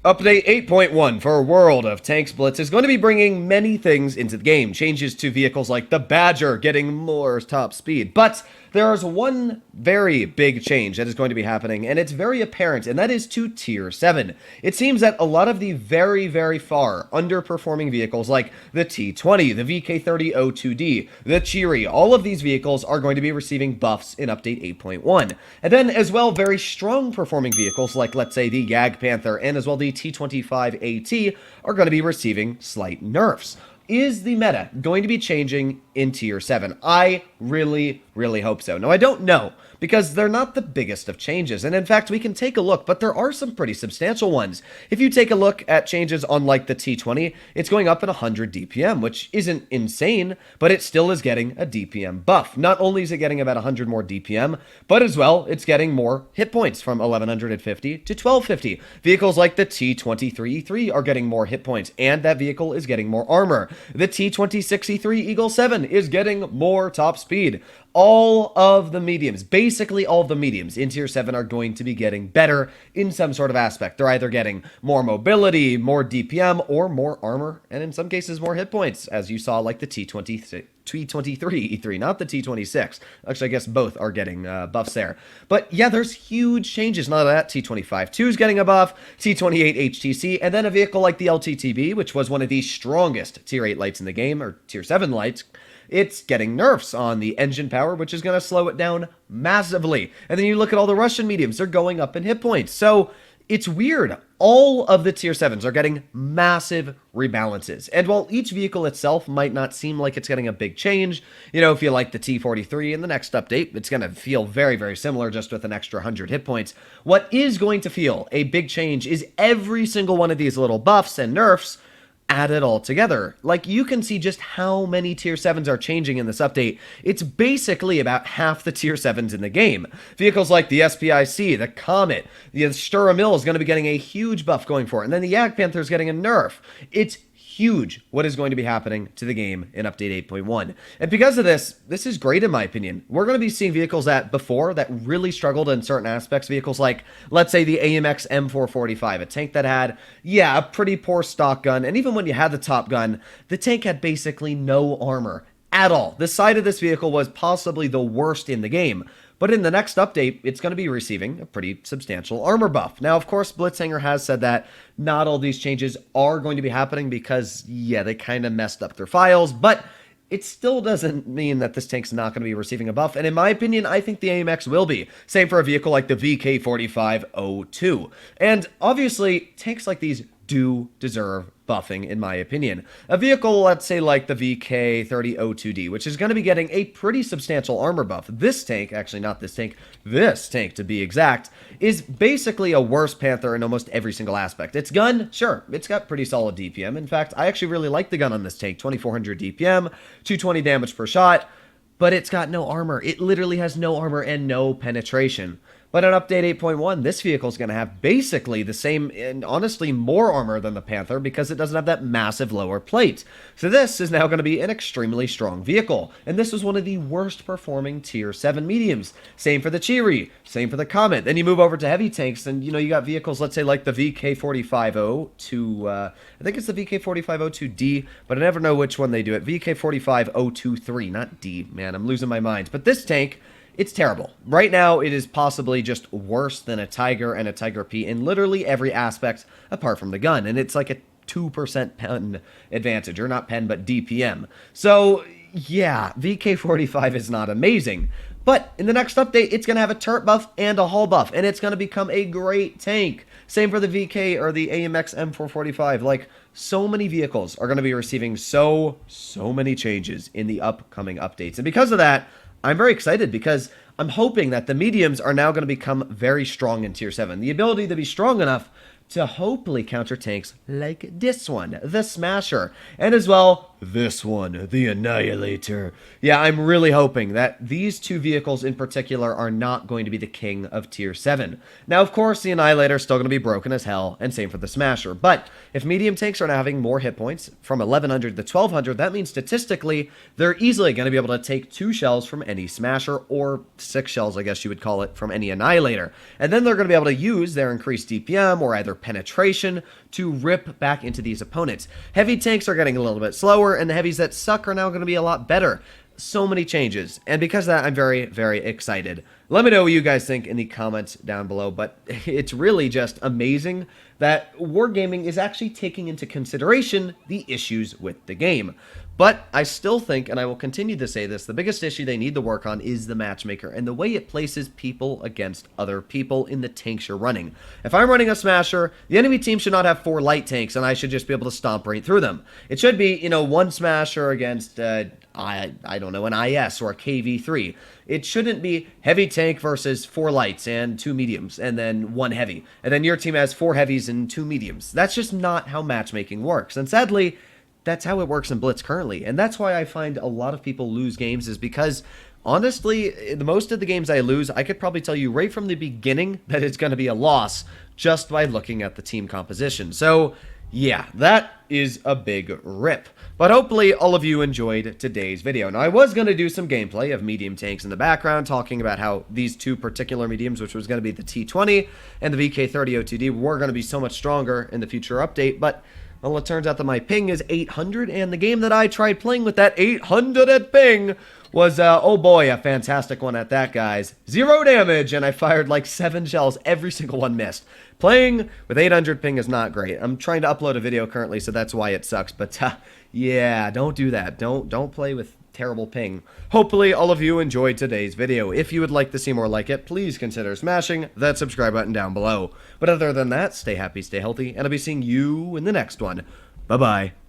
Update 8.1 for World of Tanks Blitz is going to be bringing many things into the game. Changes to vehicles like the Badger getting more top speed. But there is one very big change that is going to be happening, and it's very apparent, and that is to Tier 7. It seems that a lot of the very far underperforming vehicles like the T20, the VK30O2D, the Cheery, all of these vehicles are going to be receiving buffs in Update 8.1. And then as well, very strong performing vehicles like, let's say, the Panther and as well the T25AT are going to be receiving slight nerfs. Is the meta going to be changing in Tier 7? I really hope so. Now, I don't know, because they're not the biggest of changes, and in fact, we can take a look, but there are some pretty substantial ones. If you take a look at changes on, like, the T20, it's going up at 100 DPM, which isn't insane, but it still is getting a DPM buff. Not only is it getting about 100 more DPM, but as well, it's getting more hit points from 1150 to 1250. Vehicles like the T23E3 are getting more hit points, and that vehicle is getting more armor. The T26E3 Eagle 7 is getting more top speed. All of the mediums, basically all of the mediums in Tier 7 are going to be getting better in some sort of aspect. They're either getting more mobility, more DPM, or more armor, and in some cases more hit points, as you saw like the T23E3, not the T26. Actually, I guess both are getting buffs there. But yeah, there's huge changes. None of that. T25-2 is getting a buff, T28 HTC, and then a vehicle like the LTTB, which was one of the strongest Tier 8 lights in the game, or Tier 7 lights. It's getting nerfs on the engine power, which is going to slow it down massively. And then you look at all the Russian mediums, they're going up in hit points. So it's weird. All of the Tier 7s are getting massive rebalances. And while each vehicle itself might not seem like it's getting a big change, you know, if you like the T43 in the next update, it's going to feel very similar, just with an extra 100 hit points. What is going to feel a big change is every single one of these little buffs and nerfs added all together. Like, you can see just how many Tier 7s are changing in this update. It's basically about half the Tier 7s in the game. Vehicles like the SPIC, the Comet, the Stura Mill is going to be getting a huge buff going for it, and then the Panther is getting a nerf. It's huge what is going to be happening to the game in Update 8.1. And because of this is great in my opinion. We're going to be seeing vehicles that before that really struggled in certain aspects. Vehicles like, let's say, the AMX M445, a tank that had, yeah, a pretty poor stock gun. And even when you had the top gun, the tank had basically no armor at all. The side of this vehicle was possibly the worst in the game. But in the next update, it's going to be receiving a pretty substantial armor buff. Now, of course, Blitzhanger has said that not all these changes are going to be happening because, yeah, they kind of messed up their files, but it still doesn't mean that this tank's not going to be receiving a buff, and in my opinion, I think the AMX will be. Same for a vehicle like the VK4502. And obviously, tanks like these do deserve buffing, in my opinion. A vehicle, let's say, like the VK30O2D, which is going to be getting a pretty substantial armor buff. This tank, actually not this tank, this tank to be exact, is basically a worse Panther in almost every single aspect. Its gun, sure, it's got pretty solid DPM. In fact, I actually really like the gun on this tank, 2400 DPM, 220 damage per shot, but it's got no armor. It literally has no armor and no penetration. But in Update 8.1, this vehicle is going to have basically the same, and honestly more armor than the Panther, because it doesn't have that massive lower plate. So this is now going to be an extremely strong vehicle, and this was one of the worst performing Tier 7 mediums. Same for the Cheery, same for the Comet. Then you move over to heavy tanks, and you know, you got vehicles, let's say, like the VK4502, I think it's the VK4502D, but I never know which one they do it. VK45023, not D, man, I'm losing my mind. But this tank, it's terrible. Right now, it is possibly just worse than a Tiger and a Tiger P in literally every aspect apart from the gun. And it's like a 2% pen advantage, or not pen, but DPM. So, yeah, VK45 is not amazing. But in the next update, it's going to have a turret buff and a hull buff, and it's going to become a great tank. Same for the VK or the AMX M445. Like, so many vehicles are going to be receiving so many changes in the upcoming updates. And because of that, I'm very excited, because I'm hoping that the mediums are now going to become very strong in Tier 7. The ability to be strong enough to hopefully counter tanks like this one, the Smasher. And as well, This one, the Annihilator. Yeah, I'm really hoping that these two vehicles in particular are not going to be the king of Tier 7. Now, of course, the Annihilator is still going to be broken as hell, and same for the Smasher. But if medium tanks are now having more hit points, from 1100 to 1200, that means statistically, they're easily going to be able to take 2 shells from any Smasher, or 6 shells, I guess you would call it, from any Annihilator. And then they're going to be able to use their increased DPM, or either penetration, to rip back into these opponents. Heavy tanks are getting a little bit slower, and the heavies that suck are now going to be a lot better. So many changes, and because of that, I'm very, very excited. Let me know what you guys think in the comments down below, but it's really just amazing that Wargaming is actually taking into consideration the issues with the game. But I still think, and I will continue to say this, the biggest issue they need to work on is the matchmaker and the way it places people against other people in the tanks you're running. If I'm running a Smasher, the enemy team should not have 4 light tanks, and I should just be able to stomp right through them. It should be, you know, 1 Smasher against, I don't know, an IS or a KV3. It shouldn't be heavy tank versus 4 lights and 2 mediums, and then 1 heavy. And then your team has 4 heavies and 2 mediums. That's just not how matchmaking works. And sadly, that's how it works in Blitz currently. And that's why I find a lot of people lose games, is because, honestly, most of the games I lose, I could probably tell you right from the beginning that it's going to be a loss just by looking at the team composition. So, yeah, that is a big rip. But hopefully all of you enjoyed today's video. Now, I was going to do some gameplay of medium tanks in the background, talking about how these 2 particular mediums, which was going to be the T20 and the VK30 OTD, were going to be so much stronger in the future update, but well, it turns out that my ping is 800, and the game that I tried playing with that 800 at ping was, oh boy, a fantastic one at that, guys. 0 damage, and I fired like 7 shells, every single one missed. Playing with 800 ping is not great. I'm trying to upload a video currently, so that's why it sucks, but yeah, don't do that. Don't play with terrible ping. Hopefully all of you enjoyed today's video. If you would like to see more like it, please consider smashing that subscribe button down below. But other than that, stay happy, stay healthy, and I'll be seeing you in the next one. Bye-bye.